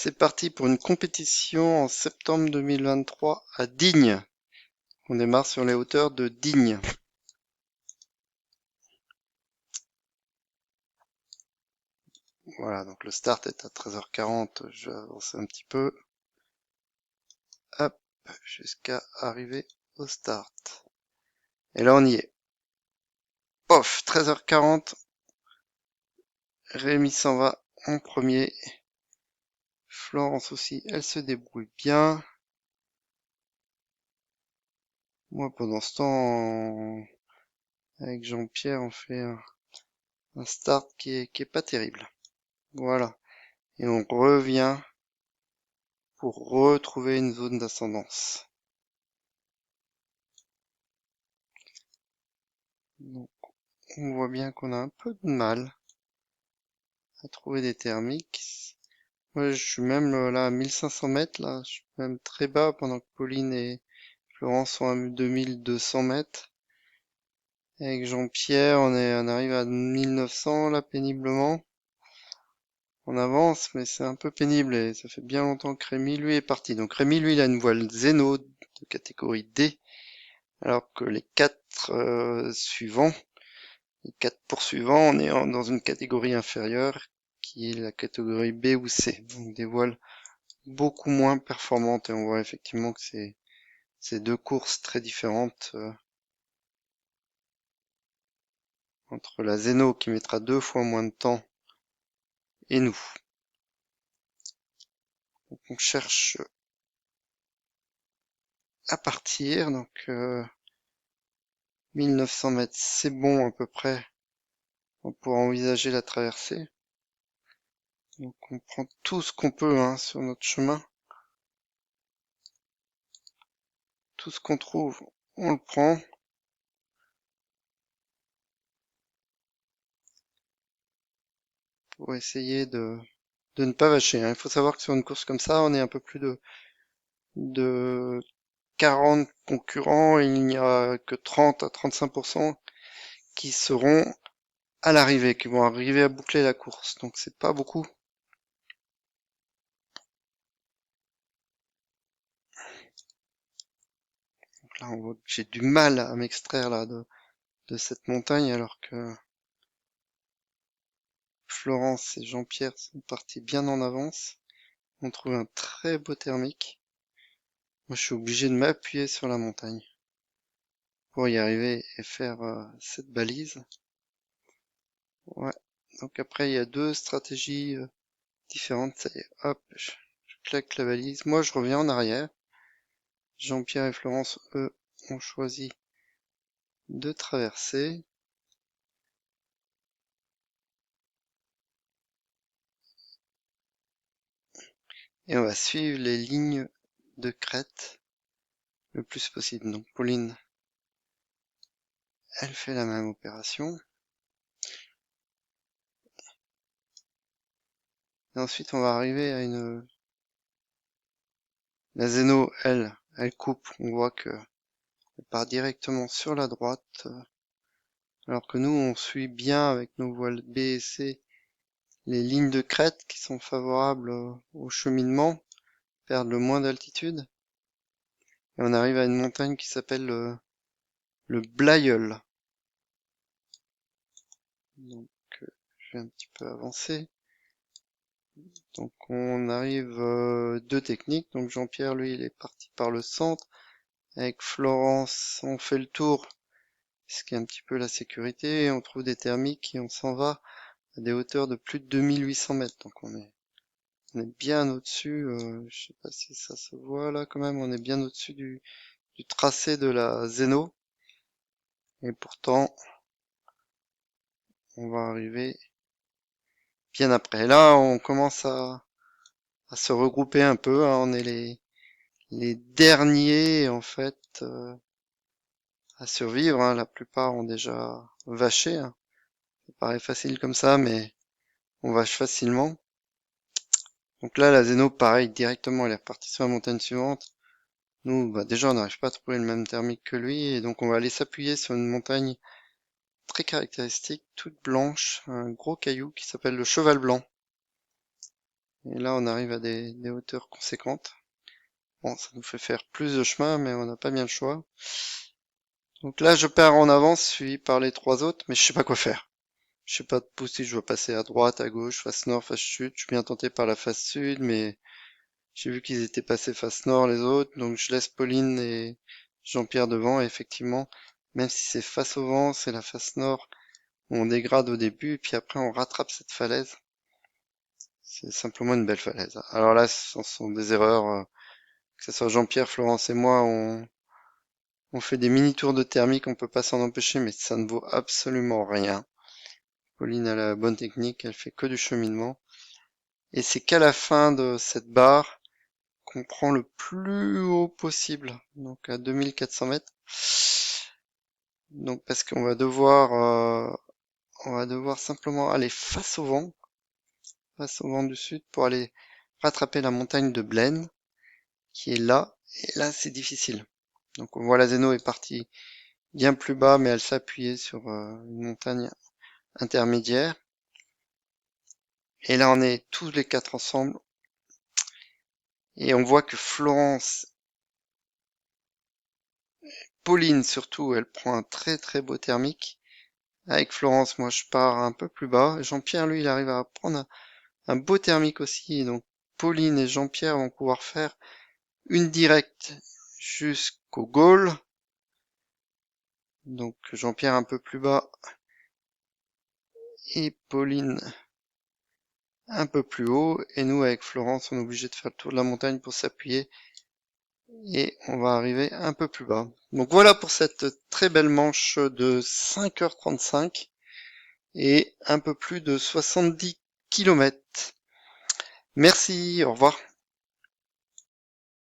C'est parti pour une compétition en septembre 2023 à Digne. On démarre sur les hauteurs de Digne. Voilà, donc le start est à 13h40. Je vais avancer un petit peu. Hop, jusqu'à arriver au start. Et là, on y est. Pof, 13h40. Rémi s'en va en premier. Florence aussi, elle se débrouille bien. Moi, pendant ce temps, avec Jean-Pierre, on fait un start qui est pas terrible. Voilà. Et on revient pour retrouver une zone d'ascendance. Donc, on voit bien qu'on a un peu de mal à trouver des thermiques. Moi, je suis même là à 1500 mètres, là. Je suis même très bas pendant que Pauline et Florence sont à 2200 mètres. Avec Jean-Pierre, on arrive à 1900 là, péniblement. On avance, mais c'est un peu pénible et ça fait bien longtemps que Rémi, lui, est parti. Donc Rémi, lui, il a une voile Zeno de catégorie D, alors que les quatre suivants, les quatre poursuivants, on est dans une catégorie inférieure, qui est la catégorie B ou C. Donc des voiles beaucoup moins performantes et on voit effectivement que c'est deux courses très différentes entre la Zeno qui mettra 2 fois moins de temps et nous. Donc on cherche à partir, donc 1900 mètres, c'est bon à peu près pour envisager la traversée. Donc on prend tout ce qu'on peut sur notre chemin. Tout ce qu'on trouve, on le prend. Pour essayer de ne pas vacher. Il faut savoir que sur une course comme ça, on est un peu plus de 40 concurrents et il n'y a que 30 à 35% qui seront à l'arrivée, qui vont arriver à boucler la course. Donc c'est pas beaucoup. Donc là, on voit que j'ai du mal à m'extraire là de cette montagne alors que Florence et Jean-Pierre sont partis bien en avance. On trouve un très beau thermique. Moi, je suis obligé de m'appuyer sur la montagne pour y arriver et faire cette balise. Ouais. Donc après, il y a deux stratégies différentes. Ça y est, hop, je claque la balise. Moi, je reviens en arrière. Jean-Pierre et Florence, eux, ont choisi de traverser. Et on va suivre les lignes de crête le plus possible. Donc Pauline, elle fait la même opération. Et ensuite, on va arriver à la Zeno, elle coupe. On voit que elle part directement sur la droite. Alors que nous, on suit bien avec nos voiles B et C les lignes de crête qui sont favorables au cheminement, perdre le moins d'altitude. Et on arrive à une montagne qui s'appelle le Blayeul. Donc, je vais un petit peu avancer. Donc, on arrive deux techniques. Donc, Jean-Pierre, lui, il est parti par le centre. Avec Florence, on fait le tour, ce qui est un petit peu la sécurité. Et on trouve des thermiques et on s'en va à des hauteurs de plus de 2800 mètres. Donc, on est bien au-dessus. Je sais pas si ça se voit là quand même. On est bien au-dessus du tracé de la Zeno. Et pourtant, on va arriver bien après. Là, on commence à se regrouper un peu. On est les derniers, en fait, à survivre. La plupart ont déjà vaché. Ça paraît facile comme ça, mais on vache facilement. Donc là, la Zeno, pareil, directement, elle est repartie sur la montagne suivante. Nous, bah, déjà, on n'arrive pas à trouver le même thermique que lui, et donc on va aller s'appuyer sur une montagne très caractéristique, toute blanche, un gros caillou qui s'appelle le Cheval Blanc. Et là, on arrive à des hauteurs conséquentes. Bon, ça nous fait faire plus de chemin, mais on n'a pas bien le choix. Donc là, je pars en avance, suivi par les trois autres, mais je sais pas quoi faire. Je sais pas si je dois passer à droite, à gauche, face nord, face sud. Je suis bien tenté par la face sud, mais j'ai vu qu'ils étaient passés face nord les autres, donc je laisse Pauline et Jean-Pierre devant, et effectivement, même si c'est face au vent, c'est la face nord, on dégrade au début, et puis après on rattrape cette falaise. C'est simplement une belle falaise. Alors là, ce sont des erreurs, que ce soit Jean-Pierre, Florence et moi, on fait des mini-tours de thermique, on peut pas s'en empêcher, mais ça ne vaut absolument rien. Pauline a la bonne technique, elle fait que du cheminement. Et c'est qu'à la fin de cette barre qu'on prend le plus haut possible, donc à 2400 mètres. Donc parce on va devoir simplement aller face au vent du sud pour aller rattraper la montagne de Blaine, qui est là. Et là, c'est difficile. Donc on voit la Zeno est partie bien plus bas, mais elle s'appuyait sur une montagne intermédiaire. Et là, on est tous les quatre ensemble. Et on voit que Florence, Pauline surtout, elle prend un très très beau thermique. Avec Florence, moi je pars un peu plus bas. Jean-Pierre, lui, il arrive à prendre un beau thermique aussi. Et donc Pauline et Jean-Pierre vont pouvoir faire une directe jusqu'au goal. Donc Jean-Pierre un peu plus bas et Pauline un peu plus haut. Et nous, avec Florence, on est obligé de faire le tour de la montagne pour s'appuyer. Et on va arriver un peu plus bas. Donc voilà pour cette très belle manche de 5h35 et un peu plus de 70 km. Merci, au revoir.